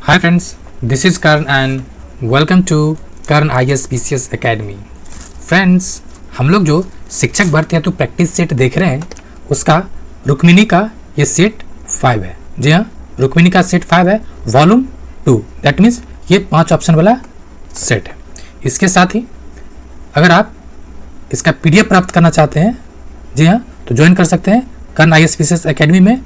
Hi friends, this is Karan and welcome to Karan IAS PCS Academy. Friends, हम लोग जो शिक्षक भर्ती हेतु प्रैक्टिस सेट देख रहे हैं उसका रुक्मिणी का ये सेट 5 है. जी हाँ, रुक्मिणी का सेट 5 है, वॉल्यूम 2. दैट मीन्स ये 5 ऑप्शन वाला सेट है. इसके साथ ही अगर आप इसका PDF प्राप्त करना चाहते हैं, जी हाँ, तो ज्वाइन कर सकते हैं करण IAS PCS Academy में.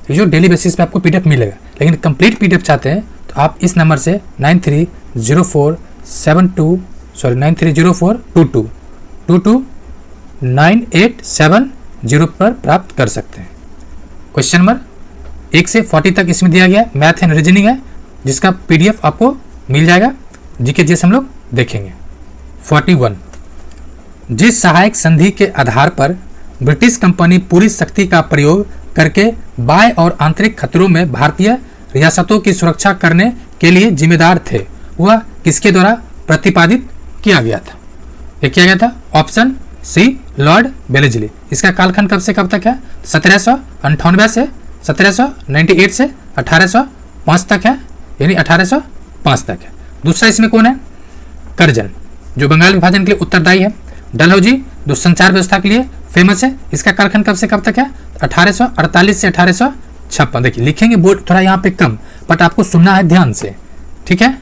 ये जो डेली बेसिस पे आपको PDF मिलेगा, लेकिन कंप्लीट PDF चाहते हैं तो आप इस नंबर से 930472229870 पर प्राप्त कर सकते हैं. क्वेश्चन नंबर 1 से 40 तक इसमें दिया गया मैथ एंड रीजनिंग है, जिसका PDF आपको मिल जाएगा. जीके जैसे हम लोग देखेंगे. 41. जिस सहायक संधि के आधार पर ब्रिटिश कंपनी पूरी शक्ति का प्रयोग करके बाह्य और आंतरिक खतरों में भारतीय रियासतों की सुरक्षा करने के लिए जिम्मेदार थे, वह किसके द्वारा प्रतिपादित किया गया था? ये किया गया था ऑप्शन सी, लॉर्ड वेलेस्ली. इसका कालखंड कब से कब तक है? 1798 से 1798 से 1805 तक है, यानी 1805 तक है. दूसरा इसमें कौन है? कर्जन, जो बंगाल विभाजन के लिए उत्तरदायी है. डलहौजी, जो संचार व्यवस्था के लिए फेमस है. इसका कालखंड कब से कब तक है? 1848 से 1856. देखिए लिखेंगे बोर्ड थोड़ा यहाँ पे कम, बट आपको सुनना है ध्यान से, ठीक है.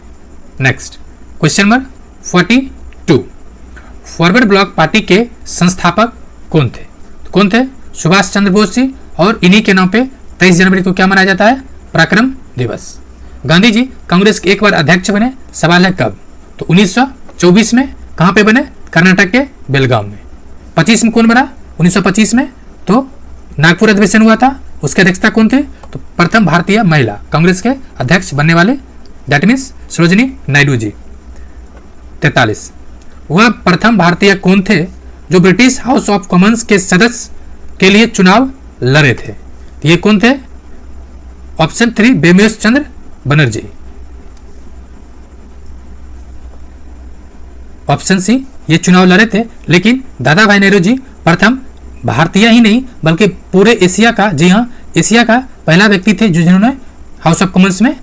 Next question number 42. Forward block party के संस्थापक कौन थे? कौन थे? सुभाष चंद्र बोस जी. और इन्हीं के नाम पे 23 जनवरी को क्या मनाया जाता है? पराक्रम दिवस. गांधी जी कांग्रेस के एक बार अध्यक्ष बने. सवाल है कब? तो 1924 में. कहाँ पे बने? कर्नाटक के बेलगाम में. 25 में कौन बना? 1925 में तो नागपुर अधिवेशन हुआ था. उसके अध्यक्षता कौन थे? तो प्रथम भारतीय महिला कांग्रेस के अध्यक्ष बनने वाले, दैट मीन्स सरोजिनी नायडू जी. 43. वह प्रथम भारतीय कौन थे जो ब्रिटिश हाउस ऑफ कॉमन्स के सदस्य के लिए चुनाव लड़े थे? ये कौन थे? ऑप्शन 3, बेमेश चंद्र बनर्जी. ऑप्शन सी, ये चुनाव लड़े थे, लेकिन दादा भाई नेहरू जी प्रथम भारतीय ही नहीं बल्कि पूरे एशिया का, जी हाँ, एशिया का पहला व्यक्ति थे जिन्होंने हाउस ऑफ कॉमन्स में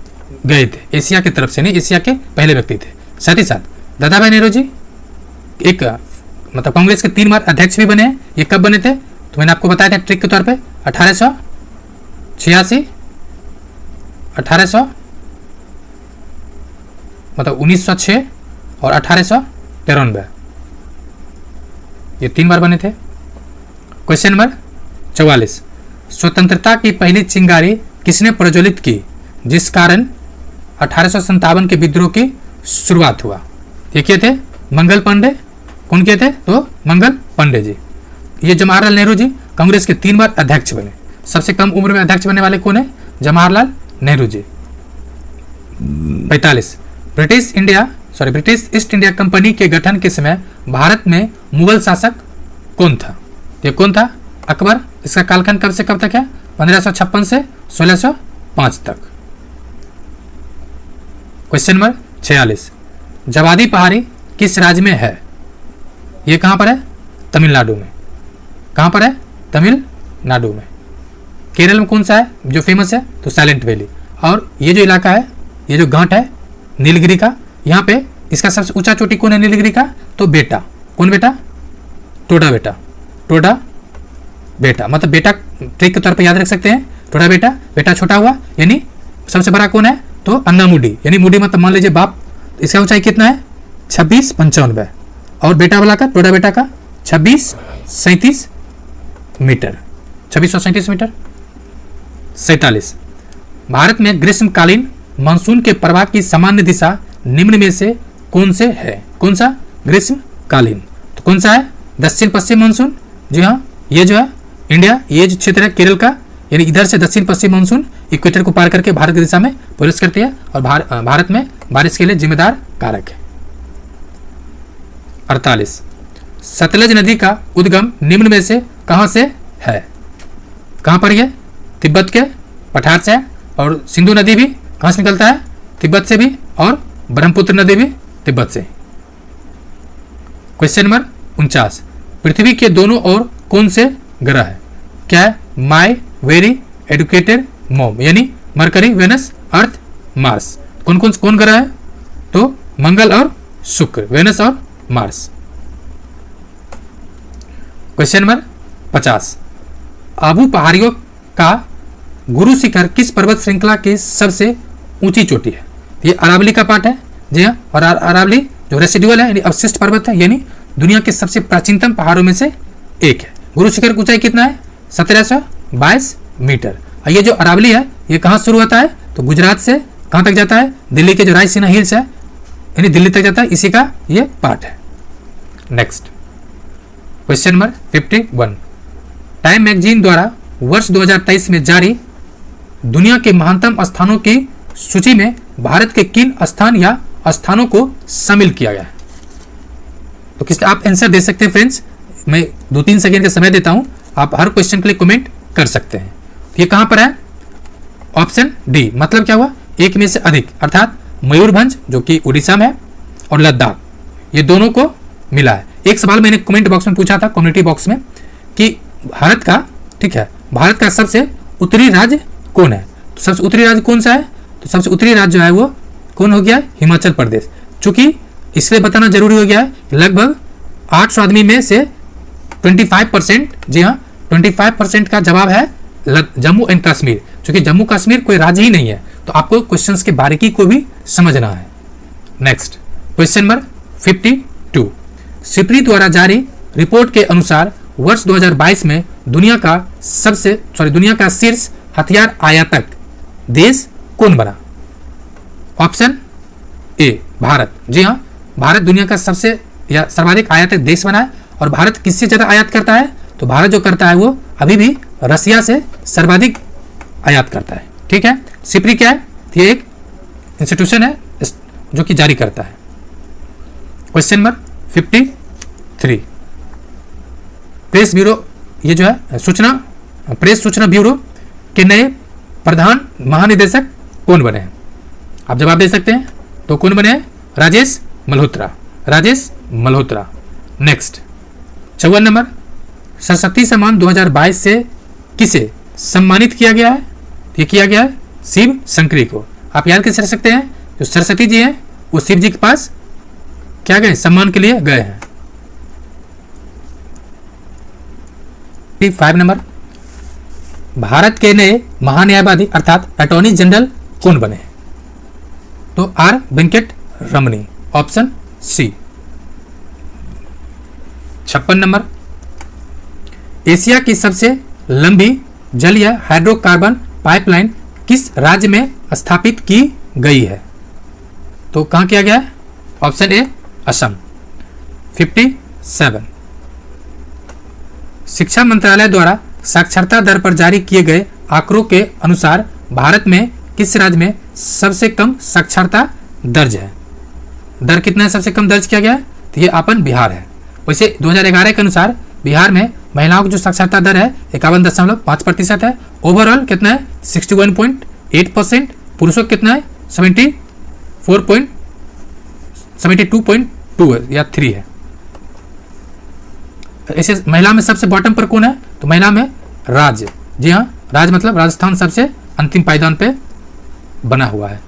गए थे. एशिया की तरफ से नहीं, एशिया के पहले व्यक्ति थे. साथ ही साथ दादा भाई नेहरू जी एक मतलब कांग्रेस के 3 बार अध्यक्ष भी बने हैं. ये कब बने थे? तो मैंने आपको बताया था ट्रिक के तौर पे 1886, 1800 मतलब 1906 और 1893. ये 3 बार बने थे. Question number 44. स्वतंत्रता की पहली चिंगारी किसने प्रज्वलित की जिस कारण 1857 के विद्रोह की शुरुआत हुआ? ये किए थे मंगल पांडे. कौन किए थे? तो मंगल पांडे जी. ये जवाहरलाल नेहरू जी कांग्रेस के 3 बार अध्यक्ष बने. सबसे कम उम्र में अध्यक्ष बनने वाले कौन है? Jawaharlal Nehru ji. 45. British east India company के गठन के समय भारत में मुगल शासक कौन था? ये कौन था? अकबर. इसका कालखंड कब से कब तक है? 1556 से 1605 तक. Question number 46. जवादी पहाड़ी किस राज्य में है? ये कहां पर है? तमिलनाडु में. कहां पर है? तमिलनाडु में. केरल में कौन सा है जो फेमस है? तो साइलेंट वैली. और ये जो इलाका है, ये जो घाट है नीलगिरी का, यहाँ पे इसका सबसे ऊंचा चोटी कौन है नीलगिरी का? तो बेटा. कौन बेटा? टोडा बेटा. टोडा बेटा मतलब बेटा ट्रिक के तौर पे याद रख सकते हैं. टोडा बेटा, बेटा छोटा हुआ, यानी सबसे बड़ा कौन है? तो अन्नामुडी, यानी मुडी मतलब मान लीजिए बाप. इसका ऊंचाई कितना है? 2695. और बेटा वाला का, टोडा बेटा का 2637 मीटर. 2637 मीटर. 47. भारत में ग्रीष्मकालीन मानसून के प्रवाह की सामान्य दिशा निम्न में से कौन से है? कौन सा? ग्रीष्मकालीन. तो कौन सा है? दक्षिण पश्चिम मानसून. जी हाँ, ये जो है इंडिया, ये जो क्षेत्र है केरल का, यानी इधर से दक्षिण पश्चिम मानसून इक्वेटर को पार करके भारत की दिशा में प्रवेश करती है और भारत में बारिश के लिए जिम्मेदार कारक है. 48. सतलज नदी का उद्गम निम्न में से कहां से है? कहां पर यह? तिब्बत के पठार से. और सिंधु नदी भी कहां से निकलता है? तिब्बत से भी. और ब्रह्मपुत्र नदी भी तिब्बत से. Question number 49. पृथ्वी के दोनों ओर कौन से ग्रह है? क्या है? माई वेरी एडुकेटेड मोम, यानी मरकरी, वेनस, अर्थ, मार्स। कौन ग्रह है? तो मंगल और शुक्र, वेनस और मार्स। क्वेश्चन नंबर 50, आबू पहाड़ियों का गुरु शिखर किस पर्वत श्रृंखला की सबसे ऊंची चोटी है? ये अरावली का पार्ट है, जी हाँ। और अरावली जो रेसिडुअल है यानी अवशिष्ट पर्वत है, यानी दुनिया के सबसे प्राचीनतम पहाड़ों में से एक है। गुरु शिखर की ऊंचाई कितना है? 1722 मीटर। और ये जो अरावली है ये कहाँ शुरू होता है? तो गुजरात से कहाँ तक जाता है? दिल्ली के जो रायसीना हिल्स है यानी दिल्ली तक जाता है, इसी का ये पार्ट है। Next question number 51, time magazine द्वारा वर्ष 2023 में जारी दुनिया के महानतम स्थानों की सूची में भारत के किन स्थान या स्थानों को शामिल किया गया है? तो किस आप आंसर दे सकते हैं फ्रेंड्स, मैं 2-3 सेकेंड का समय देता हूं, आप हर क्वेश्चन के लिए कमेंट कर सकते हैं। ये कहां पर है? ऑप्शन डी, मतलब क्या हुआ? एक में से अधिक, अर्थात मयूरभंज जो कि उड़ीसा में है और लद्दाख, ये दोनों को मिला है। एक सवाल मैंने कमेंट बॉक्स में पूछा था, कम्युनिटी बॉक्स में, कि भारत का, ठीक है, भारत का सबसे उत्तरी राज्य कौन है? तो सबसे उत्तरी राज्य कौन सा है? तो सबसे उत्तरी राज्य जो है वो कौन हो गया? हिमाचल प्रदेश। चूंकि इसलिए बताना जरूरी हो गया है, लगभग 800 आदमी में से 25%, जी हाँ 25% का जवाब है जम्मू एंड कश्मीर। क्योंकि जम्मू कश्मीर कोई राज्य ही नहीं है, तो आपको क्वेश्चंस के बारीकी को भी समझना है। नेक्स्ट क्वेश्चन नंबर 52, सिप्री द्वारा जारी रिपोर्ट के अनुसार वर्ष 2022 में दुनिया का शीर्ष हथियार आयातक देश कौन बना? Option A, Bharat. जी हाँ, भारत दुनिया का सबसे या सर्वाधिक आयातक देश बना है। और भारत किससे ज्यादा आयात करता है? तो भारत जो करता है वो अभी भी रसिया से सर्वाधिक आयात करता है। ठीक है, सिप्री क्या है? ये एक इंस्टीट्यूशन है जो कि जारी करता है। क्वेश्चन नंबर 53, प्रेस ब्यूरो, ये जो है प्रेस सूचना ब्यूरो के नए प्रधान महानिदेशक कौन बने हैं? आप जवाब दे सकते हैं। तो कौन बने हैं? राजेश मल्होत्रा। नेक्स्ट 54 नंबर, सरस्वती सम्मान 2022 से किसे सम्मानित किया गया है? ये किया गया है शिव शंकरी को। आप याद कैसे रख सकते हैं? जो सरस्वती जी हैं वो शिव जी के पास क्या गए? सम्मान के लिए गए हैं। 5 नंबर, भारत के नए महान्यायवादी अर्थात अटॉर्नी जनरल कौन बने हैं? तो R Venkat Ramani, option C. 56 number, Asia की सबसे लंबी जलीय हाइड्रोकार्बन पाइपलाइन किस राज्य में स्थापित की गई है? तो कहां किया गया है? Option A, Assam. 57, शिक्षा मंत्रालय द्वारा साक्षरता दर पर जारी किए गए आंकड़ों के अनुसार भारत में किस राज्य में सबसे कम साक्षरता दर्ज है? दर कितना है सबसे कम दर्ज किया गया है? तो ये अपन बिहार है। वैसे 2011 के अनुसार बिहार में महिलाओं की जो साक्षरता दर है 51.5% है। ओवरऑल कितना है? 61.8%। पुरुषों का कितना है? 72.2 है या 3 है। ऐसे महिला में सबसे बॉटम पर कौन है? तो महिला में राज्य, जी हाँ राज्य मतलब राजस्थान सबसे अंतिम पायदान पे बना हुआ है।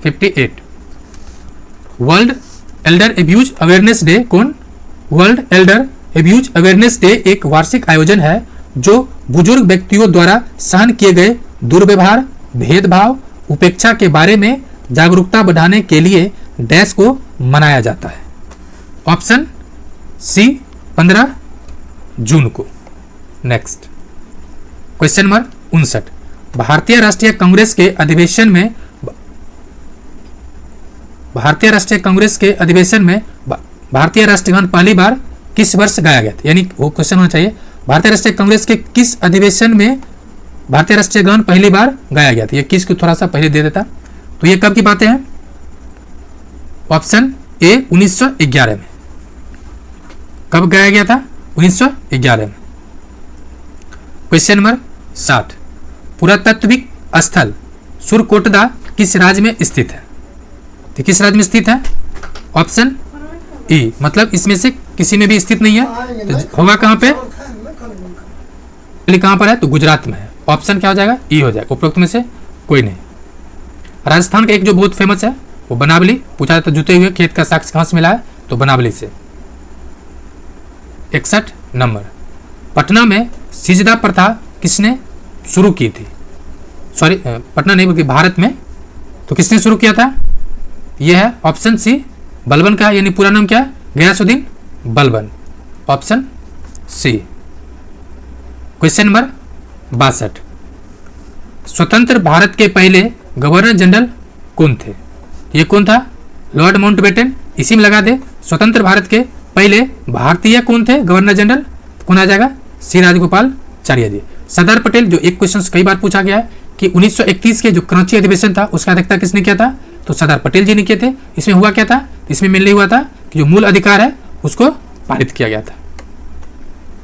58, World Elder Abuse Awareness Day कौन? World Elder Abuse Awareness Day एक वार्षिक आयोजन है जो बुजुर्ग व्यक्तियों द्वारा सहन किए गए दुर्व्यवहार, भेदभाव, उपेक्षा के बारे में जागरूकता बढ़ाने के लिए डैश को मनाया जाता है। ऑप्शन सी, 15 जून को। नेक्स्ट क्वेश्चन नंबर 59, भारतीय राष्ट्रीय कांग्रेस के अधिवेशन में भारतीय राष्ट्रगान पहली बार किस वर्ष गाया गया था? यानी वो क्वेश्चन होना चाहिए, भारतीय राष्ट्रीय कांग्रेस के किस अधिवेशन में भारतीय राष्ट्रीय गान पहली बार गाया गया था? ये किस को थोड़ा सा पहले दे देता। तो ये कब की बातें हैं? ऑप्शन ए, 1911 में। कब गाया गया था? 1911 में। क्वेश्चन नंबर 60, पुरातात्विक स्थल सुरकोटदा किस राज्य में स्थित है? तो किस राज्य में स्थित है? ऑप्शन ई, मतलब इसमें से किसी में भी स्थित नहीं है, तो होगा कहां पे? कहां पर है? तो गुजरात में है। ऑप्शन क्या हो जाएगा? ई हो जाएगा, उपरोक्त में से कोई नहीं। राजस्थान का एक जो बहुत फेमस है वो बनावली, पूछा जाता जुते हुए खेत का साक्ष्य कहाँ से मिला है, तो बनावली से। 61 नंबर, पटना में सिजदा प्रथा किसने शुरू की थी? सॉरी, पटना नहीं बल्कि भारत में, तो किसने शुरू किया था? यह है ऑप्शन सी बलबन का, यानी पूरा नाम क्या है? Ghiyasuddin Balban, option C. Question number 62, स्वतंत्र भारत के पहले गवर्नर जनरल कौन थे? ये कौन था? Lord Mountbatten. इसी में लगा दे, स्वतंत्र भारत के पहले भारतीय कौन थे गवर्नर जनरल? कौन आ जाएगा? सी राजगोपालाचार्य जी। सरदार पटेल, जो एक क्वेश्चन कई बार पूछा गया है कि 1931 के जो कराची अधिवेशन था उसका अध्यक्षता किसने किया था? तो सरदार पटेल जी ने किए थे। इसमें हुआ क्या था? इसमें मेनली हुआ था कि जो मूल अधिकार है उसको पारित किया गया था।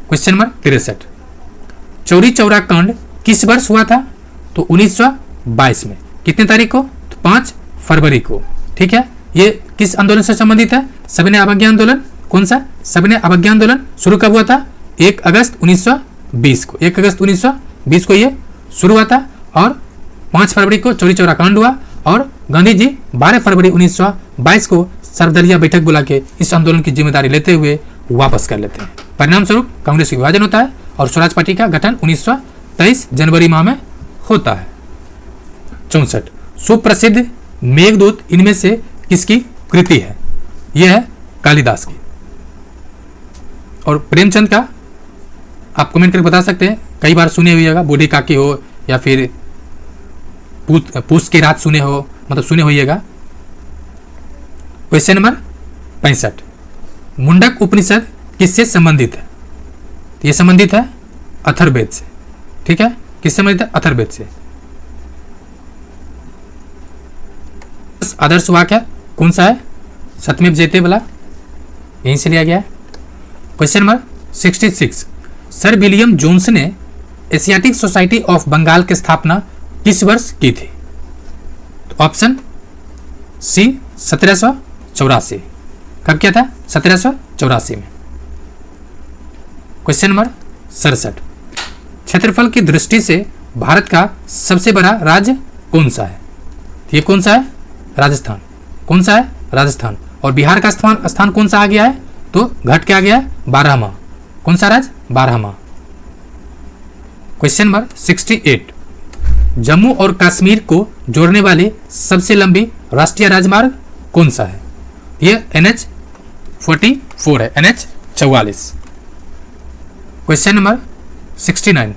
क्वेश्चन नंबर 63, चौरी चौरा कांड किस वर्ष हुआ था? तो 1922 में। कितने तारीख को? तो 5 फरवरी को। ठीक है, ये किस आंदोलन से संबंधित है? सविनय अवज्ञा आंदोलन। कौन सा? सविनय अवज्ञा आंदोलन शुरू कब हुआ था? 1 अगस्त 1920 को। 1 अगस्त 1920 को ये शुरू हुआ था और 5 फरवरी को चौरी चौरा कांड हुआ और गांधी जी 12 फरवरी 1922 को सर्वदलीय बैठक बुला के इस आंदोलन की जिम्मेदारी लेते हुए वापस कर लेते हैं। परिणाम स्वरूप कांग्रेस का विभाजन होता है और स्वराज पार्टी का गठन 1923 जनवरी माह में होता है। 64, सुप्रसिद्ध मेघदूत इनमें से किसकी कृति है? यह है कालिदास की। और प्रेमचंद का आप कमेंट करके बता सकते हैं, कई बार सुने होइएगा, बूढ़ी काकी हो या फिर पूस की रात सुने हो, मतलब सुने होइएगा। क्वेश्चन नंबर 65, मुंडक उपनिषद किससे संबंधित है? ये संबंधित है अथर्ववेद से। ठीक है, किससे संबंधित है? अथर्ववेद से। आदर्श वाक्य कौन सा है? सत्यमेव जयते वाला, यहीं से लिया गया है। Question number 66, sir William Jones ने एशियाटिक सोसाइटी ऑफ बंगाल की स्थापना किस वर्ष की थी? तो ऑप्शन सी 1784। कब किया था? 1784 में। क्वेश्चन नंबर 67, क्षेत्रफल की दृष्टि से भारत का सबसे बड़ा राज्य कौन सा है? ये कौन सा है? राजस्थान। कौन सा है? राजस्थान। और बिहार का स्थान कौन सा आ गया है? तो घट के आ गया है 12वां। कौन सा राज्य? 12वां। क्वेश्चन नंबर 68, जम्मू और कश्मीर को जोड़ने वाली सबसे लंबी राष्ट्रीय राजमार्ग कौन सा है? यह NH44 है, NH44। क्वेश्चन नंबर 69,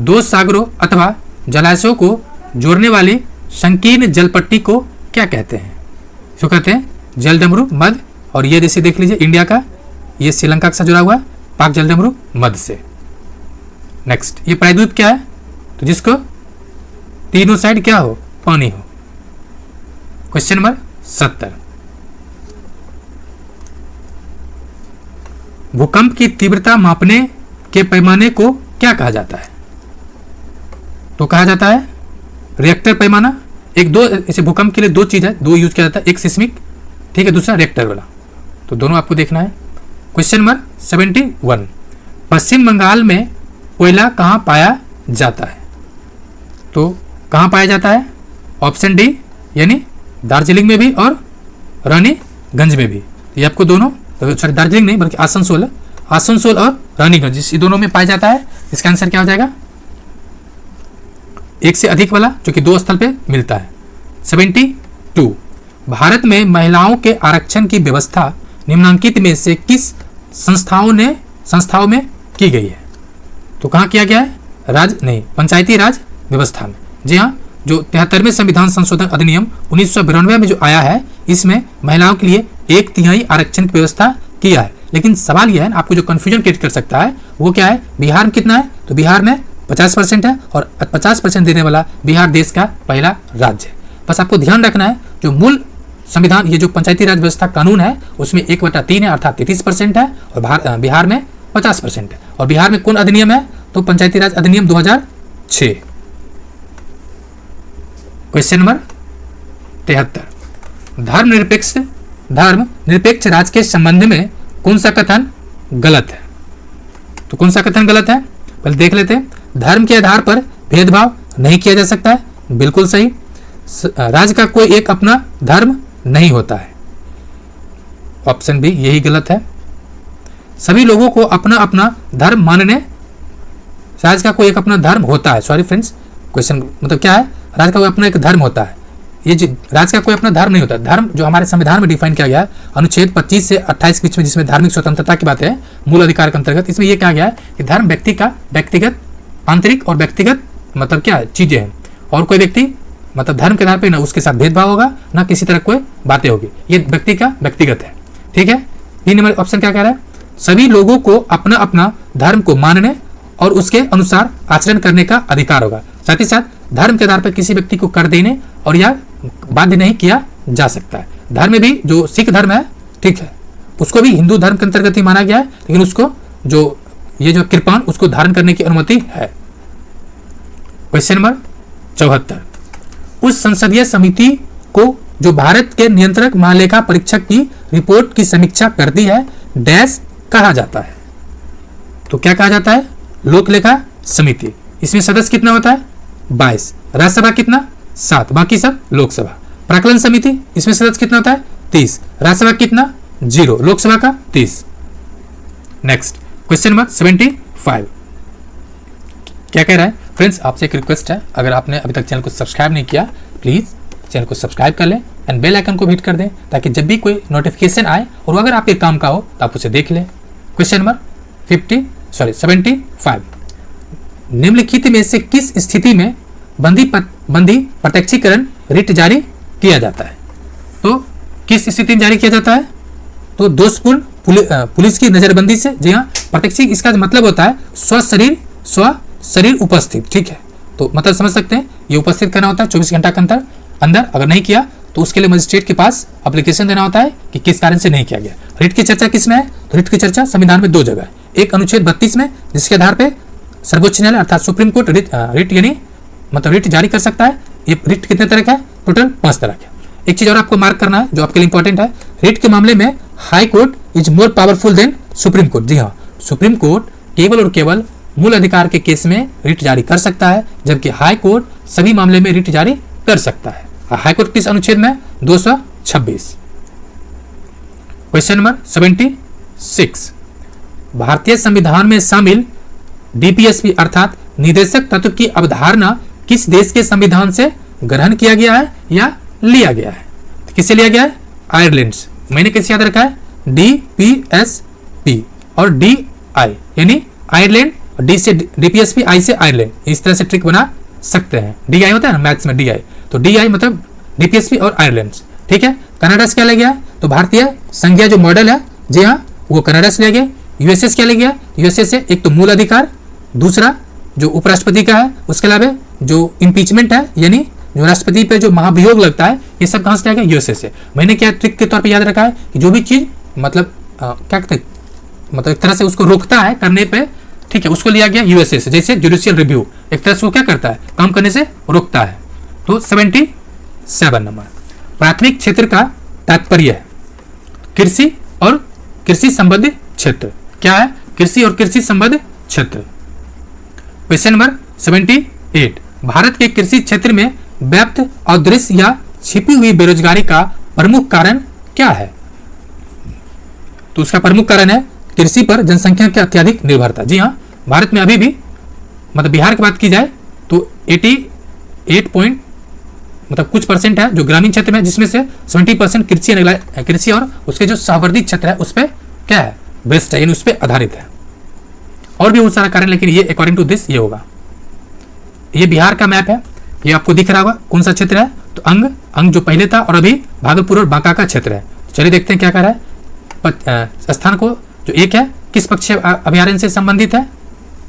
दो सागरों अथवा जलाशयों को जोड़ने वाली संकीर्ण जलपट्टी को क्या कहते हैं? इसको कहते हैं जलडमरू मध्य। और ये जैसे देख लीजिए इंडिया का, ये श्रीलंका के साथ जुड़ा हुआ है, पाक जलडमरू मध्य से। नेक्स्ट, ये प्रायद्वीप क्या है? तो जिसको तीनों साइड क्या हो? पानी हो। क्वेश्चन नंबर 70, भूकंप की तीव्रता मापने के पैमाने को क्या कहा जाता है? तो कहा जाता है रिएक्टर पैमाना। एक दो ऐसे भूकंप के लिए दो चीज है, दो यूज किया जाता है, एक सिस्मिक, ठीक है, दूसरा रिएक्टर वाला। तो दोनों आपको देखना है। क्वेश्चन नंबर 71, पश्चिम बंगाल में कोयला कहाँ पाया जाता है? तो कहाँ पाया जाता है? ऑप्शन डी, यानी दार्जिलिंग में भी और रानीगंज में भी। ये आपको दोनों, सॉरी दार्जिलिंग नहीं बल्कि आसनसोल और रानीगंज, इस दोनों में पाया जाता है। इसका आंसर क्या हो जाएगा? एक से अधिक वाला, जो कि 2 स्थल पे मिलता है। 72, भारत में महिलाओं के आरक्षण की व्यवस्था निम्नलिखित में से किस संस्थाओं में की गई है? तो कहाँ किया गया है? पंचायती राज व्यवस्था में। जी हाँ, जो 73वें संविधान संशोधन अधिनियम 1992 में जो आया है, इसमें महिलाओं के लिए 1/3 आरक्षण की व्यवस्था किया है। लेकिन सवाल यह है, आपको जो कंफ्यूजन क्रिएट कर सकता है वो क्या है? बिहार में कितना है? तो बिहार में 50% है और 50% देने वाला बिहार देश का पहला राज्य है। बस आपको ध्यान रखना है, जो मूल संविधान, ये जो पंचायती राज व्यवस्था कानून है, उसमें 1/3 है, अर्थात 33% है, और बिहार में 50% है। और बिहार में कौन अधिनियम है? तो पंचायती राज अधिनियम 2006। क्वेश्चन नंबर 73, धर्मनिरपेक्ष राज्य के संबंध में कौन सा कथन गलत है? तो कौन सा कथन गलत है? पहले देख लेते हैं। धर्म के आधार पर भेदभाव नहीं किया जा सकता है, बिल्कुल सही। राज्य का कोई एक अपना धर्म नहीं होता है। ऑप्शन बी यही गलत है। सभी लोगों को अपना अपना धर्म मानने, राज्य का कोई एक अपना धर्म होता है। सॉरी फ्रेंड्स, क्वेश्चन मतलब क्या है, राज्य का कोई अपना एक धर्म होता है। ये जो राज्य का कोई अपना धर्म नहीं होता। धर्म जो हमारे संविधान में डिफाइन किया गया है अनुच्छेद 25 से 28 के बीच में, जिसमें धार्मिक स्वतंत्रता की बात है मूल अधिकार के अंतर्गत, इसमें यह कहा गया है कि धर्म व्यक्ति का व्यक्तिगत आंतरिक और व्यक्तिगत मतलब क्या है चीजें हैं, और कोई व्यक्ति मतलब धर्म के आधार पर ना उसके साथ भेदभाव होगा ना किसी तरह कोई बातें होगी, ये व्यक्ति का व्यक्तिगत है। ठीक है, 3 नंबर ऑप्शन क्या कह रहा है, सभी लोगों को अपना अपना धर्म को मानने और उसके अनुसार आचरण करने का अधिकार होगा। साथ ही साथ धर्म के आधार पर किसी व्यक्ति को कर देने और या बाध्य नहीं किया जा सकता है। धर्म में भी जो सिख धर्म है, ठीक है, उसको भी हिंदू धर्म के अंतर्गत ही माना गया है, लेकिन उसको जो ये जो कृपाण उसको धारण करने की अनुमति है। क्वेश्चन नंबर 74, उस संसदीय समिति को जो भारत के नियंत्रक महालेखा परीक्षक की रिपोर्ट की समीक्षा करती है डैश कहा जाता है। तो क्या कहा जाता है, लोक लेखा समिति। इसमें सदस्य कितना होता है 22, राज्यसभा कितना 7, बाकी सब लोकसभा। प्राक्कलन समिति, इसमें सदस्य कितना होता है 30, राज्यसभा कितना 0, लोकसभा का 30। नेक्स्ट क्वेश्चन नंबर 75 क्या कह रहा है, फ्रेंड्स आपसे एक रिक्वेस्ट है, अगर आपने अभी तक चैनल को सब्सक्राइब नहीं किया प्लीज चैनल को सब्सक्राइब कर लें एंड बेल आइकन को हिट कर दें ताकि जब भी कोई नोटिफिकेशन आए और अगर आपके काम का हो तो आप उसे देख लें। क्वेश्चन नंबर 75, निम्नलिखित में से किस स्थिति में बंदी प्रत्यक्षीकरण रिट जारी किया जाता है। तो किस स्थिति में जारी किया जाता है, तो दोषपूर्ण पुलिस की नजरबंदी से। जी हाँ, प्रत्यक्षी इसका मतलब होता है स्व शरीर उपस्थित। ठीक है, तो मतलब समझ सकते हैं ये उपस्थित करना होता है 24 घंटा के अंदर अगर नहीं किया तो उसके लिए मजिस्ट्रेट के पास एप्लीकेशन देना होता है कि किस कारण से नहीं किया गया। रिट की चर्चा किस में है, तो रिट की चर्चा संविधान में 2 जगह है, एक अनुच्छेद 32 में जिसके आधार पर सर्वोच्च न्यायालय अर्थात सुप्रीम कोर्ट रिट यानी मतलब रिट जारी कर सकता है। ये रिट कितने तरह का है, टोटल 5 तरह का। एक चीज और आपको मार्क करना है जो आपके लिए इंपॉर्टेंट है, रिट के मामले में high court is more powerful than supreme court. जी हाँ, सुप्रीम कोर्ट केवल और केवल मूल अधिकार के केस में रिट जारी कर सकता है, जबकि हाई कोर्ट सभी मामले में रिट जारी कर सकता है। हाई कोर्ट किस अनुच्छेद में, 226। क्वेश्चन नंबर 76, भारतीय संविधान में शामिल डीपीएसपी अर्थात निदेशक तत्व की अवधारणा किस देश के संविधान से ग्रहण किया गया है या लिया गया है। तो किससे लिया गया है, आयरलैंड से। मैंने कैसे याद रखा है, डीपीएसपी और डी आई यानी आयरलैंड, डी से डीपीएसपी, आई से आयरलैंड, इस तरह से ट्रिक बना सकते हैं। डी आई होता है ना मैथ्स में, डी आई, तो डी आई मतलब डीपीएसपी और आयरलैंड। ठीक है, कनाडा से क्या ले गया, तो भारतीय संज्ञा जो मॉडल है, जी हाँ, वो कनाडा से ले गया। यूएसए से क्या ले गया, यूएसए से एक तो मूल अधिकार, दूसरा जो उपराष्ट्रपति का है, उसके अलावा जो इम्पीचमेंट है यानी जो राष्ट्रपति पे जो महाभियोग लगता है, ये सब कहां से आ गया, यूएसए से। मैंने क्या ट्रिक के तौर पे याद रखा है कि जो भी चीज मतलब क्या कहते हैं, मतलब एक तरह से उसको रोकता है करने पे, ठीक है, उसको लिया गया यूएसए से। जैसे जुडिशियल रिव्यू एक तरह से वो क्या करता है, काम करने से रोकता है। तो 77 नंबर, प्राथमिक क्षेत्र का तात्पर्य है कृषि और कृषि संबद्ध क्षेत्र। क्या है, कृषि और कृषि संबद्ध क्षेत्र। क्वेश्चन नंबर 78, भारत के कृषि क्षेत्र में व्याप्त अदृश्य या छिपी हुई बेरोजगारी का प्रमुख कारण क्या है। तो उसका प्रमुख कारण है कृषि पर जनसंख्या की अत्यधिक निर्भरता। जी हाँ, भारत में अभी भी मतलब बिहार की बात की जाए तो 88 मतलब कुछ परसेंट है जो ग्रामीण क्षेत्र में, जिसमें से 70% कृषि और उसके जो सहवर्ती क्षेत्र है उस पर क्या है, बेस्ड है, यानी उस पर आधारित है। और भी बहुत सारा कारण, लेकिन ये अकॉर्डिंग टू दिस ये होगा। ये बिहार का मैप है, ये आपको दिख रहा होगा कौन सा क्षेत्र है, तो अंग जो पहले था और अभी भागलपुर और बांका का क्षेत्र है। चलिए देखते हैं क्या कह रहा है। स्थान को जो एक है किस पक्षी अभयारण्य से संबंधित है,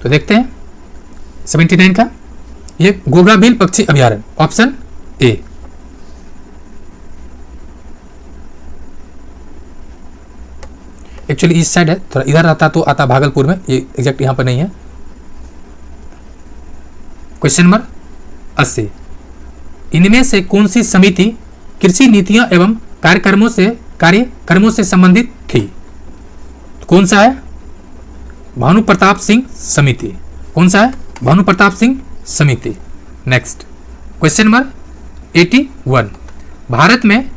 तो देखते हैं 79 का, ये गोगरा बिल पक्षी अभयारण्य, ऑप्शन ए। एक्चुअली इस साइड है, थोड़ा इधर आता तो आता भागलपुर में, ये एग्जैक्ट यहां पर नहीं है। क्वेश्चन नंबर 80, इनमें से कौन सी समिति कृषि नीतियां एवं कार्यक्रमों से संबंधित थी। तो कौन सा है, भानु प्रताप सिंह समिति। कौन सा है, भानु प्रताप सिंह समिति। नेक्स्ट क्वेश्चन नंबर 81 भारत में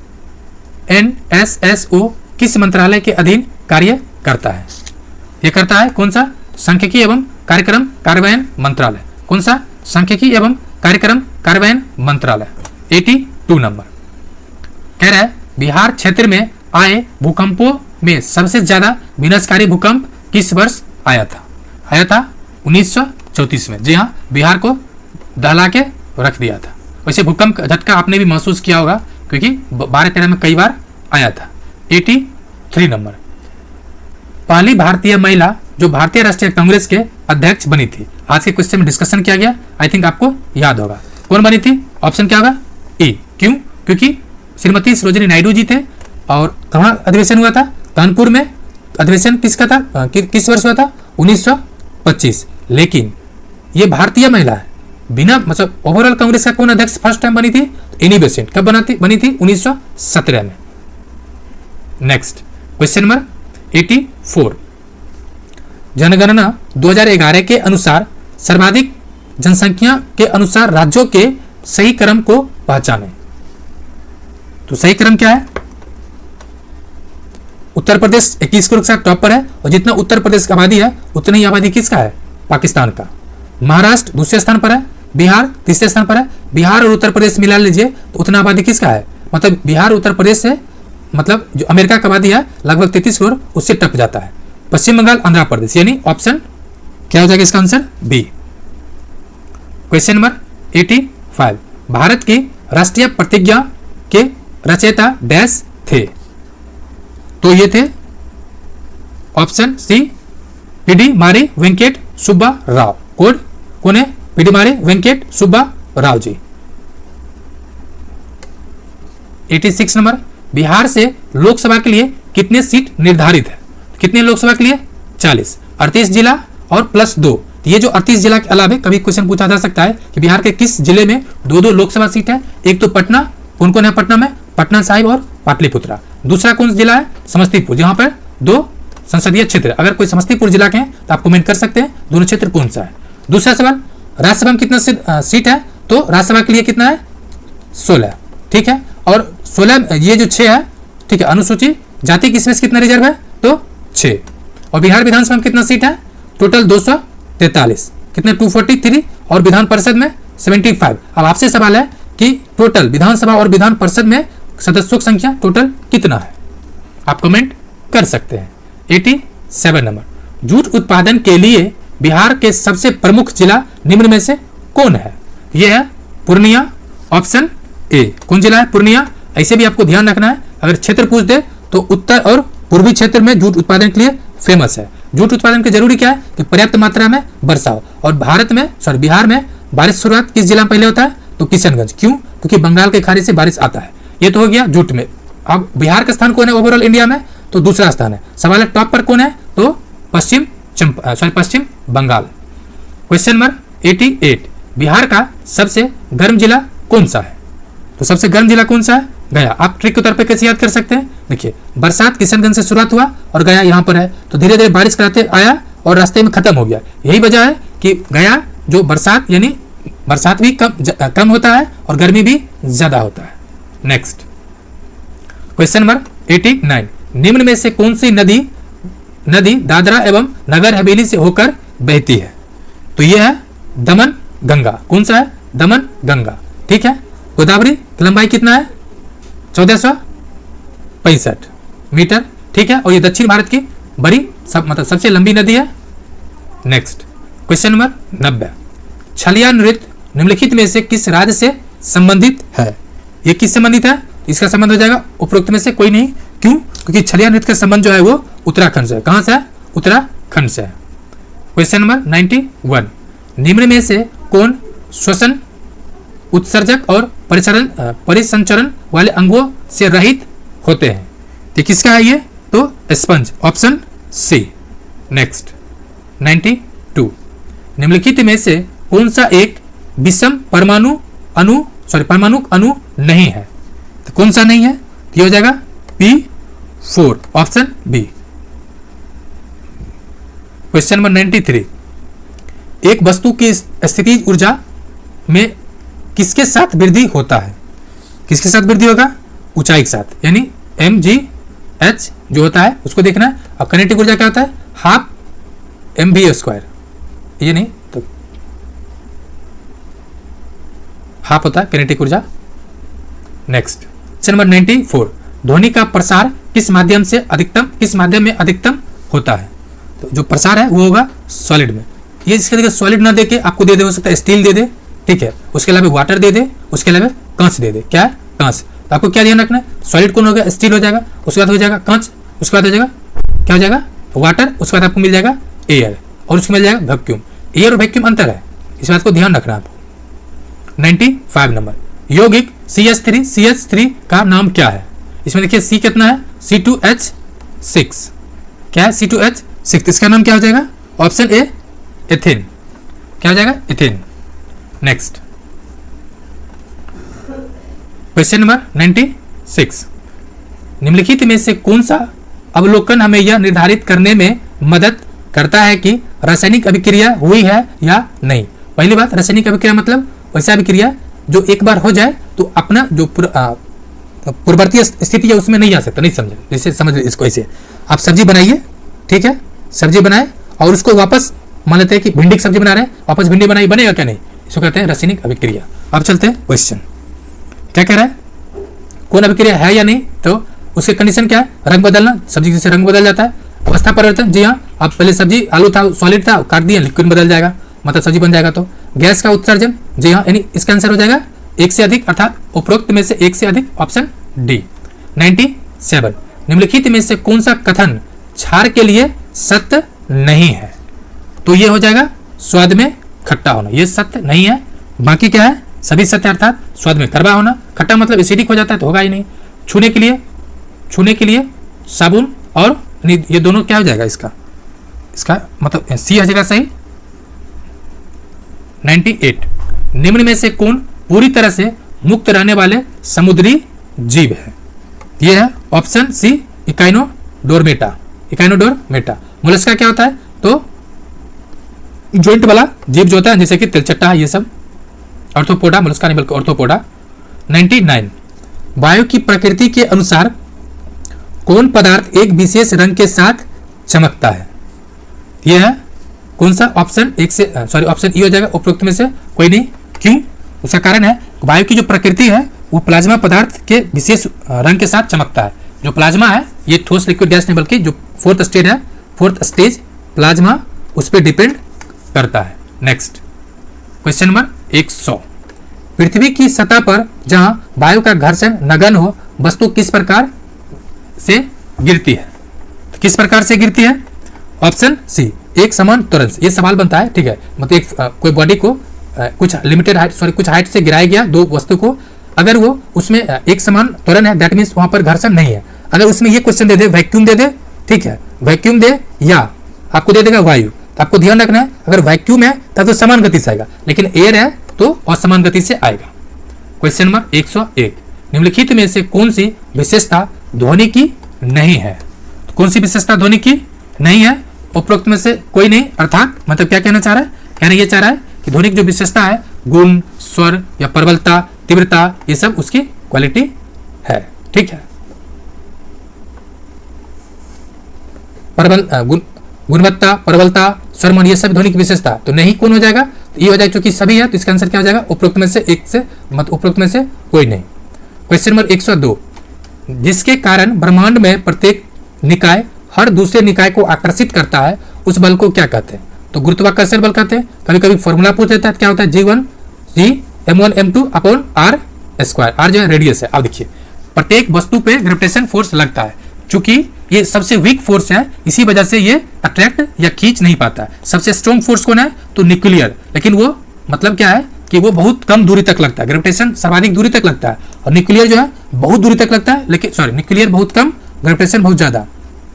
NSSO किस मंत्रालय के अधीन कार्य करता है? यह करता है कौन सा? सांख्यिकी एवं कार्यक्रम कार्यान्वयन मंत्रालय। कौन सा? सांख्यिकी एवं कार्यक्रम कार्यान्वयन मंत्रालय। 82 नंबर कह रहा है बिहार क्षेत्र में आए भूकंपों में सबसे ज्यादा विनाशकारी भूकंप किस वर्ष आया था? 1934 में। जी हाँ, बिहार को दहला के रख दिया था। वैसे भूकंप का झटका आपने भी महसूस किया होगा क्योंकि 12-13 में कई बार आया था। 83 नंबर पहली भारतीय महिला जो भारतीय राष्ट्रीय कांग्रेस के अध्यक्ष बनी थी। आज के क्वेश्चन में डिस्कशन किया गया, आई थिंक आपको याद होगा। कौन बनी थी? ऑप्शन क्या होगा? ए। क्यों? क्योंकि श्रीमती सरोजिनी नायडू जी थे। और कहाँ अधिवेशन हुआ था? कानपुर में। अधिवेशन किसका था? किस वर्ष हुआ था? 1925। लेकिन ये भारतीय महिला है, बिना मतलब ओवरऑल कांग्रेस का कौन अध्यक्ष फर्स्ट टाइम बनी थी? Annie Besant. कब बनी थी? 1917 में। नेक्स्ट क्वेश्चन नंबर 84 जनगणना 2011 के अनुसार सर्वाधिक जनसंख्या के अनुसार राज्यों के सही क्रम को पहचानें। तो सही क्रम क्या है? उत्तर प्रदेश 21 करोड़ के साथ टॉप पर है और जितना उत्तर प्रदेश की आबादी है उतनी ही आबादी किसका है? पाकिस्तान का। महाराष्ट्र दूसरे स्थान पर है, बिहार तीसरे स्थान पर है। बिहार और उत्तर प्रदेश मिला लीजिए तो उतना आबादी किसका है? मतलब बिहार उत्तर प्रदेश से मतलब जो अमेरिका की आबादी है लगभग 33 करोड़, उससे टप जाता है। पश्चिम बंगाल आंध्र प्रदेश, यानी ऑप्शन क्या हो जाएगा इसका आंसर? बी। क्वेश्चन नंबर 85 भारत की राष्ट्रीय प्रतिज्ञा के रचयिता डैश थे? तो ये थे ऑप्शन सी पीडी मारी वेंकट सुब्बा राव। कोड कौन है? पीडी मारी वेंकट सुब्बा राव जी। 86 नंबर बिहार से लोकसभा के लिए कितने सीट निर्धारित है? कितने लोकसभा के लिए? 40। 38 जिला और प्लस 2। ये जो 38 जिला के अलावा कभी क्वेश्चन पूछा जा सकता है कि बिहार के किस जिले में दो लोकसभा सीट है। एक तो पटना, कौन कौन है पटना में? पटना साहिब और पाटलिपुत्रा। दूसरा कौन जिला है? समस्तीपुर, जहां पर 2 संसदीय क्षेत्र। अगर कोई समस्तीपुर जिला के हैं तो आप कमेंट कर सकते हैं दोनों क्षेत्र कौन सा है। दूसरा सवाल राज्यसभा में कितना सीट है? तो राज्यसभा के लिए कितना है? 16। ठीक है। और 16 ये जो 6 है, ठीक है, अनुसूचित जाति किसमें कितना रिजर्व है? तो 6। और बिहार विधानसभा में कितना सीट है? टोटल 243। कितने? 243। और विधान परिषद में 75। अब आपसे सवाल है कि टोटल विधानसभा और विधान परिषद में सदस्यों की संख्या टोटल कितना है? आप कमेंट कर सकते हैं। 87 नंबर जूट उत्पादन के लिए बिहार के सबसे प्रमुख जिला निम्न में से कौन है? यह है पूर्णिया। Option A. कौन जिला है? पूर्णिया। ऐसे भी आपको ध्यान रखना है, अगर क्षेत्र पूछ दे तो उत्तर और पूर्वी क्षेत्र में जूट उत्पादन के लिए फेमस है। जूट उत्पादन के जरूरी क्या है कि पर्याप्त मात्रा में वर्षा हो। और बिहार में बारिश शुरुआत किस जिला में पहले होता है? तो किशनगंज। क्यों? क्योंकि बंगाल के खाड़ी से बारिश आता है। ये तो हो गया जूट में। अब बिहार का स्थान कौन है ओवरऑल इंडिया में? तो दूसरा स्थान है। सवाल है टॉप पर कौन है? तो पश्चिम बंगाल। क्वेश्चन नंबर 88 बिहार का सबसे गर्म जिला कौन सा है? तो सबसे गर्म जिला कौन सा है? गया। आप ट्रिक के तौर पे कैसे याद कर सकते हैं? देखिए, बरसात किशनगंज से शुरुआत हुआ और गया यहाँ पर है, तो धीरे धीरे बारिश कराते आया और रास्ते में खत्म हो गया। यही वजह है कि गया जो बरसात यानी बरसात भी कम होता है और गर्मी भी ज्यादा होता है। नेक्स्ट क्वेश्चन नंबर 89 निम्न में से कौन सी नदी दादरा एवं नगर हवेली से होकर बहती है? तो यह है दमन गंगा। कौन सा है? दमन गंगा। ठीक है। गोदावरी की लंबाई कितना है? 1465 मीटर। ठीक है। और ये दक्षिण भारत की बड़ी सबसे लंबी नदी है। नेक्स्ट क्वेश्चन नंबर 90 छलिया नृत्य निम्नलिखित में से किस राज्य से संबंधित है? ये किस संबंधित है? इसका संबंध हो जाएगा उपरोक्त में से कोई नहीं। क्यों? क्योंकि छलिया नृत्य का संबंध जो है वो उत्तराखंड से है। कहां से है? उत्तराखंड से है। क्वेश्चन नंबर 91 निम्न में से कौन श्वसन उत्सर्जक और परिसंचरण वाले अंगों से रहित होते हैं? तो किसका है ये? तो स्पंज। Option C. नेक्स्ट 92 निम्नलिखित में से कौन सा एक विषम परमाणु अणु नहीं है? तो कौन सा नहीं है? तो ये हो जाएगा P4। Option B. Question number 93 एक वस्तु की स्थितिज ऊर्जा में किसके साथ वृद्धि होता है? किसके साथ वृद्धि होगा? ऊंचाई के साथ, यानी mgh जो होता है उसको देखना है। और काइनेटिक ऊर्जा क्या होता है? हाफ mv², ये नहीं तो हाफ होता है काइनेटिक ऊर्जा। नेक्स्ट क्वेश्चन नंबर 94, ध्वनि का प्रसार किस माध्यम में अधिकतम होता है? तो जो प्रसार है वो होगा सॉलिड में। ये इसके देखिए सॉलिड ना देके आपको दे हो सकता है स्टील दे दे, ठीक है, उसके अलावा वाटर दे दे, उसके अलावा कांच दे दे। क्या है? कांच। तो आपको क्या ध्यान रखना है? सॉलिड कौन हो गया? स्टील हो जाएगा, उसके बाद हो जाएगा कांच, उसके बाद हो जाएगा क्या हो जाएगा? वाटर, उसके बाद आपको मिल जाएगा एयर, और उसमें मिल जाएगा वैक्यूम। एयर और वैक्यूम अंतर है, इस बात को ध्यान रखना है आपको। 95 नंबर, यौगिक CH3 का नाम क्या है? इसमें देखिए C कितना है? C2H6। क्या है? C2H6। इसका नाम क्या हो जाएगा? Option A ethane. क्या हो जाएगा? एथेन। नेक्स्ट क्वेश्चन नंबर 96, निम्नलिखित में से कौन सा अवलोकन हमें यह निर्धारित करने में मदद करता है कि रासायनिक अभिक्रिया हुई है या नहीं? पहली बात, रासायनिक अभिक्रिया मतलब वैसा अभिक्रिया जो एक बार हो जाए तो अपना जो पूर्ववर्ती स्थिति है उसमें नहीं आ सकता। नहीं समझे? जैसे समझ इसको, ऐसे आप सब्जी बनाइए, ठीक है, सब्जी बनाए और उसको वापस मान लेते हैं कि भिंडी की सब्जी बना रहे हैं, वापस भिंडी बनाई, बनेगा क्या? नहीं। इसको कहते हैं रासायनिक अभिक्रिया। अब चलते हैं क्वेश्चन, क्या कह रहा है? कौन अभिक्रिया है या नहीं? तो उसके कंडीशन क्या है? रंग बदलना, सब्जी जैसे रंग बदल जाता है। अवस्था परिवर्तन, जी हाँ, आप पहले सब्जी आलू था सॉलिड था, काट दिया, लिक्विड बदल जाएगा, मतलब सब्जी बन जाएगा। तो गैस का उत्सर्जन, जी हाँ, यानी इसका आंसर हो जाएगा एक से अधिक, अर्थात उपरोक्त में से एक से अधिक, ऑप्शन डी। 97, निम्नलिखित में से कौन सा कथन क्षार के लिए सत्य नहीं है? तो ये हो जाएगा स्वाद में खट्टा होना, ये सत्य नहीं है। बाकी क्या है? सभी सत्य, अर्थात स्वाद में कड़वा होना। खट्टा मतलब एसिडिक हो जाता है तो होगा ही नहीं। छूने के लिए साबुन, और ये दोनों क्या हो जाएगा? इसका मतलब सी हो जाएगा सही। 98, निम्न में से कौन पूरी तरह से मुक्त रहने वाले समुद्री जीव है? यह है ऑप्शन सी इकाइनोडोरमेटा। मोलस्का क्या होता है? तो जॉइंट वाला जीव जो होता है, जैसे कि तिलचट्टा, ये सब ऑर्थोपोडा, मोलस्का नहीं बल्कि ऑर्थोपोडा। 99, वायु की प्रकृति के अनुसार कौन पदार्थ एक विशेष रंग के साथ चमकता है? यह है कौन सा? ऑप्शन ऑप्शन ई हो जाएगा, उपरोक्त में से कोई नहीं। क्यों? उसका कारण है वायु की जो प्रकृति है वो प्लाज्मा पदार्थ के विशेष रंग के साथ चमकता है। जो प्लाज्मा है ये ठोस, लिक्विड, गैस नहीं बल्कि जो फोर्थ स्टेज प्लाज्मा, उस पर डिपेंड करता है। नेक्स्ट क्वेश्चन नंबर 100, पृथ्वी की सतह पर जहां वायु का घर्षण नगण्य हो वस्तु किस प्रकार से गिरती है? किस प्रकार से गिरती है? ऑप्शन सी एक समान त्वरण से। ये सवाल बनता है, ठीक है, मतलब कोई बॉडी को कुछ लिमिटेड हाइट कुछ हाइट से गिराया गया दो वस्तु को, अगर वो उसमें एक समान त्वरण है, दैट मीन्स वहां पर घर्षण नहीं है। अगर उसमें ये क्वेश्चन दे दे वैक्यूम दे दे, ठीक है, वैक्यूम दे या आपको दे देगा वायु, तो आपको ध्यान रखना है अगर वैक्यूम है तब तो समान गति से आएगा, लेकिन एयर है तो असमान गति से आएगा। क्वेश्चन नंबर 101, निम्नलिखित में से कौन सी विशेषता ध्वनि की नहीं है? तो कौन सी विशेषता ध्वनि की नहीं है? उपरोक्त में से कोई नहीं, अर्थात मतलब क्या कहना चाह रहा है? कहना ये चाह रहा है कि ध्वनि की जो विशेषता है, गुण, स्वर या प्रबलता, तीव्रता, ये सब उसकी क्वालिटी है, ठीक है। गुणवत्ता, प्रबलता, स्वरमान, ये सब ध्वनि की विशेषता। तो नहीं कौन हो जाएगा? तो ये हो जाएगा, क्योंकि सभी है तो इसका आंसर क्या हो जाएगा? उपरोक्त में से एक से, मतलब उपरोक्त में से कोई नहीं। क्वेश्चन नंबर 102, जिसके कारण ब्रह्मांड में प्रत्येक निकाय हर दूसरे निकाय को आकर्षित करता है, उस बल को क्या कहते हैं? तो गुरुत्वाकर्षण बल कहते हैं। कभी कभी फॉर्मूला पूछ देता है, क्या होता है? G1 M1 M2 upon R square. R जो है रेडियस है। अब देखिए, प्रत्येक वस्तु पे ग्रेविटेशन फोर्स लगता है, चूंकि ये सबसे वीक फोर्स है, इसी वजह से ये अट्रैक्ट या खींच नहीं पाता है। सबसे स्ट्रॉन्ग फोर्स कौन है? तो न्यूक्लियर, लेकिन वो मतलब क्या है कि वो बहुत कम दूरी तक लगता है, ग्रेविटेशन सर्वाधिक दूरी तक लगता है, और न्यूक्लियर जो है बहुत दूरी तक लगता है, लेकिन न्यूक्लियर बहुत कम, ग्रेविटेशन बहुत ज्यादा।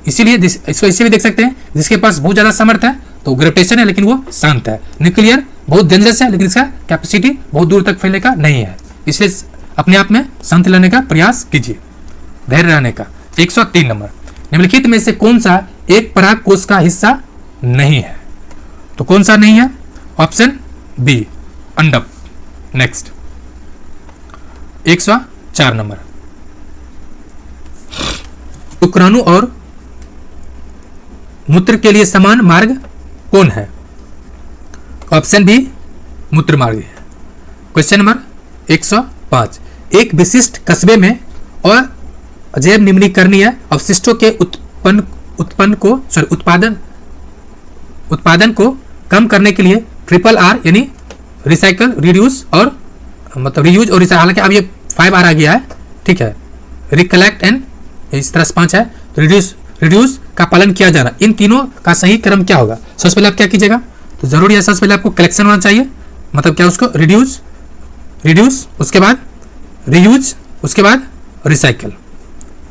इसीलिए इसको इसे भी देख सकते हैं, जिसके पास बहुत ज्यादा सामर्थ्य है तो ग्रेविटेशन है लेकिन वो शांत है। न्यूक्लियर बहुत डेंजरस है लेकिन इसका कैपेसिटी बहुत दूर तक फैलने का नहीं है, इसलिए अपने आप में शांति लाने का प्रयास कीजिए, धैर्य रहने का। 103 नंबर, निम्नलिखित में से कौन सा एक पराग कोश का हिस्सा नहीं है? तो कौन सा नहीं है? ऑप्शन बी अंडक। नेक्स्ट 4 नंबर, शुक्राणु और मूत्र के लिए समान मार्ग कौन है? ऑप्शन बी मूत्र मार्ग है। क्वेश्चन नंबर 105, एक विशिष्ट कस्बे में और अजैव निम्नीकरणीय अवशिष्टों के उत्पादन को कम करने के लिए ट्रिपल आर यानी रिसाइकल, रिड्यूस और मतलब रीयूज और रिसाइकल, हालांकि अब ये 5 आर आ गया है, ठीक है, रिकलेक्ट एंड इस तरह से 5 है, तो रिड्यूस का पालन किया जाना, इन तीनों का सही क्रम क्या होगा? सबसे पहले आप क्या कीजिएगा, तो जरूरी है सबसे पहले आपको कलेक्शन होना चाहिए, मतलब क्या उसको रिड्यूस उसके बाद रीयूज उसके बाद रिसाइकल,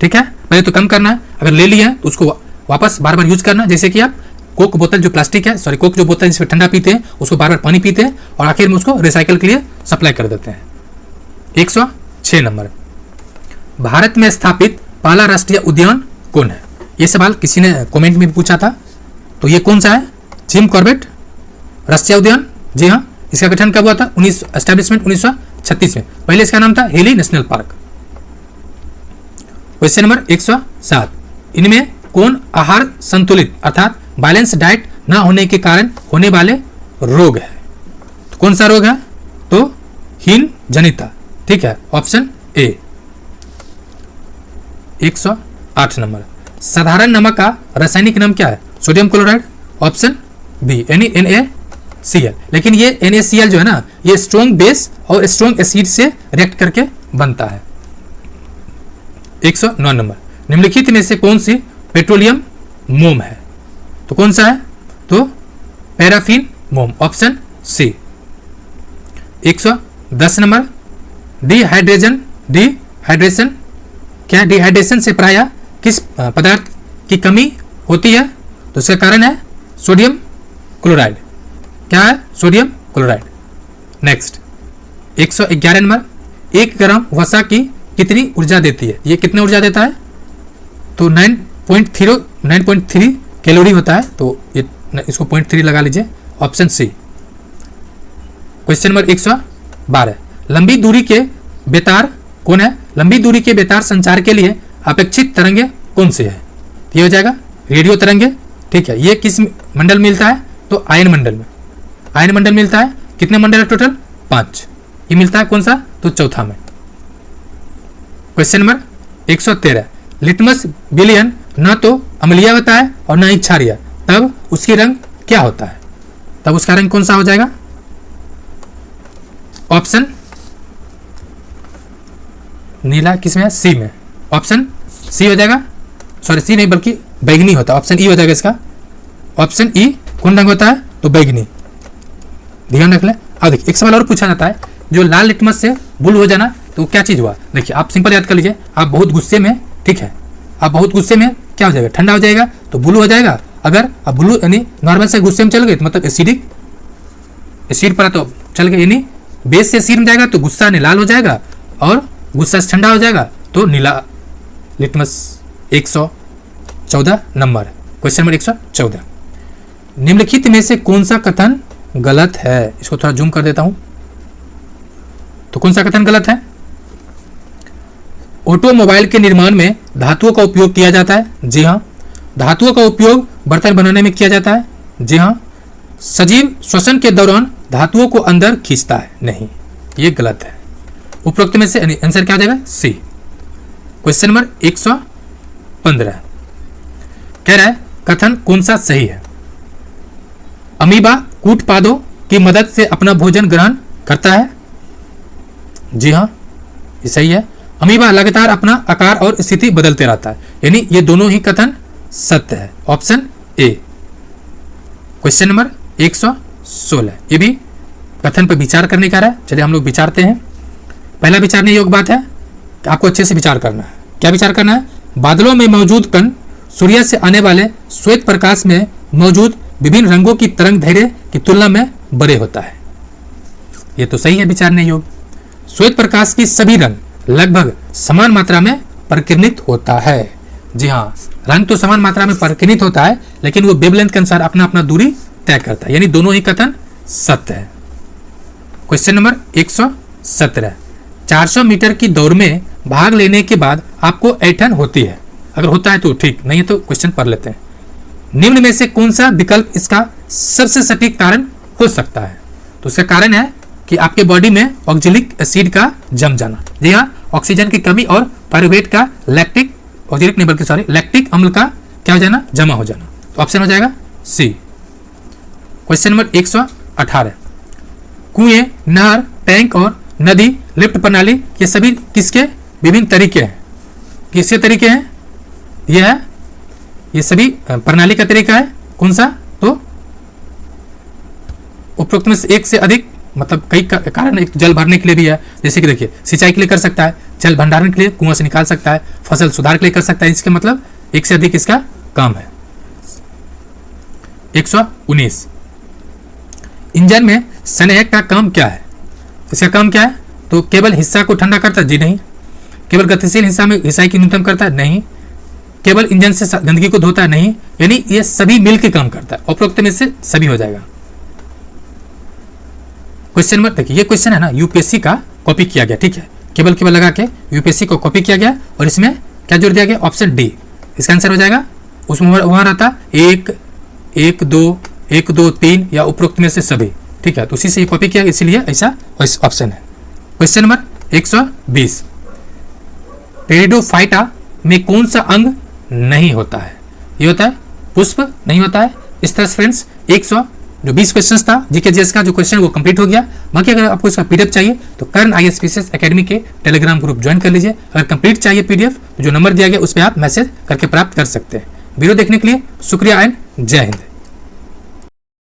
ठीक है। पहले तो कम करना है, अगर ले लिया है तो उसको वापस बार बार यूज करना, जैसे कि आप कोक बोतल जो प्लास्टिक है, सॉरी कोक जो बोतल जिसमें ठंडा पीते हैं उसको बार बार पानी पीते हैं और आखिर में उसको रिसाइकल के लिए सप्लाई कर देते हैं। 106 नंबर, भारत में स्थापित पहला राष्ट्रीय उद्यान कौन है? ये सवाल किसी ने कमेंट में पूछा था, तो ये कौन सा है? जिम कॉर्बेट राष्ट्रीय उद्यान, जी हाँ। इसका गठन कब हुआ था? 1936 में। पहले इसका नाम था heli national park. Question number 107, इनमें कौन आहार संतुलित अर्थात बैलेंस डाइट ना होने के कारण होने वाले रोग है? तो कौन सा रोग है? तो हीन जनिता, ठीक है, ऑप्शन ए। 108 नंबर, साधारण नमक का रासायनिक नाम क्या है? Sodium chloride, option B NaCl। लेकिन ये NaCl जो है ना, ये स्ट्रॉन्ग बेस और स्ट्रॉन्ग एसिड से रिएक्ट करके बनता है। 109 नंबर, निम्नलिखित में से कौन सी पेट्रोलियम मोम है? तो कौन सा है? तो पैराफिन मोम, ऑप्शन सी। 110 नंबर, डिहाइड्रेशन क्या? डिहाइड्रेशन से प्रायः किस पदार्थ की कमी होती है? तो इसका कारण है सोडियम क्लोराइड। क्या है? Sodium chloride. नेक्स्ट 111 नंबर, 1 ग्राम वसा की कितनी ऊर्जा देती है? ये कितनी ऊर्जा देता है? तो 9.3 कैलोरी होता है, तो ये इसको 0.3 लगा लीजिए, ऑप्शन सी। क्वेश्चन नंबर 112, लंबी दूरी के बेतार कौन है? लंबी दूरी के बेतार संचार के लिए अपेक्षित तरंगे कौन सी है? ये हो जाएगा रेडियो तरंगे, ठीक है। ये किस मंडल मिलता है? तो आयन मंडल में। आयन मंडल मिलता है, कितने मंडल है टोटल? 5। ये मिलता है कौन सा? तो चौथा में। क्वेश्चन नंबर 113, लिटमस विलयन न तो अम्लीय होता है और न ही क्षारीय, तब उसकी रंग क्या होता है? तब उसका रंग कौन सा हो जाएगा? ऑप्शन नीला किसमें है? सी में, ऑप्शन सी हो जाएगा। सॉरी सी नहीं बल्कि बैगनी होता है, ऑप्शन ई हो जाएगा इसका। ऑप्शन ई कौन रंग होता है? तो बैगनी, ध्यान रख ले। अब देखिए एक सवाल और पूछा जाता है, जो लाल लिटमस से बुल हो जाना, तो क्या चीज हुआ? देखिए आप सिंपल याद कर लीजिए, आप बहुत गुस्से में, ठीक है, आप बहुत गुस्से में क्या हो जाएगा? ठंडा हो जाएगा तो ब्लू हो जाएगा। अगर आप ब्लू यानी नॉर्मल से गुस्से में चल गए तो मतलब एसिड पर तो चल गए, यानी बेस से एसिड में जाएगा तो गुस्सा ने लाल हो जाएगा और गुस्सा से ठंडा हो जाएगा तो नीला लिटमस। 114 नंबर, क्वेश्चन नंबर 114, निम्नलिखित में से कौन सा कथन गलत है? इसको थोड़ा जूम कर देता हूं, तो कौन सा कथन गलत है? ऑटोमोबाइल के निर्माण में धातुओं का उपयोग किया जाता है, जी हाँ। धातुओं का उपयोग बर्तन बनाने में किया जाता है, जी हाँ। सजीव श्वसन के दौरान धातुओं को अंदर खींचता है, नहीं, ये गलत है। उपरोक्त में से आंसर क्या हो जाएगा? सी। क्वेश्चन नंबर 115 कह रहा है कथन कौन सा सही है? अमीबा कूटपादों की मदद से अपना भोजन ग्रहण करता है, जी हाँ, ये सही है। अमीबा लगातार अपना आकार और स्थिति बदलते रहता है, यानी ये दोनों ही कथन सत्य है, ऑप्शन ए। क्वेश्चन नंबर 116, ये भी कथन पर विचार करने का रहा है। चलिए हम लोग विचारते हैं। पहला विचारने योग्य बात है कि आपको अच्छे से विचार करना है। क्या विचार करना है? बादलों में मौजूद कण सूर्य से आने वाले श्वेत प्रकाश में मौजूद विभिन्न रंगों की तरंग दैर्घ्य की तुलना में बड़े होता है। ये तो सही है विचारने योग्य। श्वेत प्रकाश की सभी रंग लगभग समान मात्रा में परिकिरणित होता है, जी हाँ, रंग तो समान मात्रा में परिकिरणित होता है, लेकिन वो वेवलेंथ के अनुसार अपना अपना दूरी तय करता है, यानी दोनों ही कथन सत्य है। क्वेश्चन नंबर 117, 400 मीटर की दौड़ में भाग लेने के बाद आपको ऐंठन होती है? अगर होता है तो ठीक, नहीं है तो क्वेश्चन पढ़ लेते हैं। निम्न में से कौन सा विकल्प इसका सबसे सटीक कारण हो सकता है? तो इसका कारण है कि आपके बॉडी में ऑक्जेलिक एसिड का जम जाना। जी हाँ, ऑक्सीजन की कमी और पायरुवेट का लैक्टिक अम्ल का क्या हो जाना? जमा हो जाना। तो ऑप्शन हो जाएगा सी। क्वेश्चन नंबर 118, कुएं, नहर, टैंक और नदी, लिफ्ट प्रणाली, ये सभी किसके विभिन्न तरीके हैं? किसके तरीके हैं? ये सभी प्रणाली का तरीका है। कौन सा? तो उपरोक्त में से एक से अधिक, मतलब कई कारण एक जल भरने के लिए भी है। जैसे कि देखिए, सिंचाई के लिए कर सकता है, जल भंडारण के लिए कुआं से निकाल सकता है, फसल सुधार के लिए कर सकता है। इसके मतलब एक से अधिक इसका काम है। 119, इंजन में सनेहक का काम क्या है? इसका काम क्या है? तो केवल हिस्सा को ठंडा करता है? जी नहीं। केवल गतिशील हिस्सा में हिस्सा की न्यूनतम करता है? नहीं। केवल इंजन से गंदगी को धोता है? नहीं। यानी ये सभी मिलकर काम करता है। उपरोक्त में से सभी हो जाएगा। क्वेश्चन नंबर देखिए, ये क्वेश्चन है ना यूपीएससी का कॉपी किया गया, ठीक है, केवल लगा के यूपीएससी को कॉपी किया गया और इसमें क्या जोड़ दिया गया? ऑप्शन डी इसका आंसर हो जाएगा। उसमें वहां रहता 1, 1, 2, 1, 2, 3 या उपरोक्त में से सभी, ठीक है, तो उसी से ही कॉपी किया, इसीलिए ऐसा ऑप्शन है। क्वेश्चन नंबर 120, टेरिडोफाइटा में कौन सा अंग नहीं होता है? ये होता है पुष्प, नहीं होता है। इस तरह से फ्रेंड्स 120 क्वेश्चन था जीके जीएस का जो क्वेश्चन वो कंप्लीट हो गया। बाकी अगर आपको इसका पीडीएफ चाहिए तो कर्ण आईएएस एकेडमी के टेलीग्राम ग्रुप ज्वाइन कर लीजिए। अगर कंप्लीट चाहिए पीडीएफ तो जो नंबर दिया गया उस पर आप मैसेज करके प्राप्त कर सकते हैं। वीडियो देखने के लिए शुक्रिया एंड जय हिंद।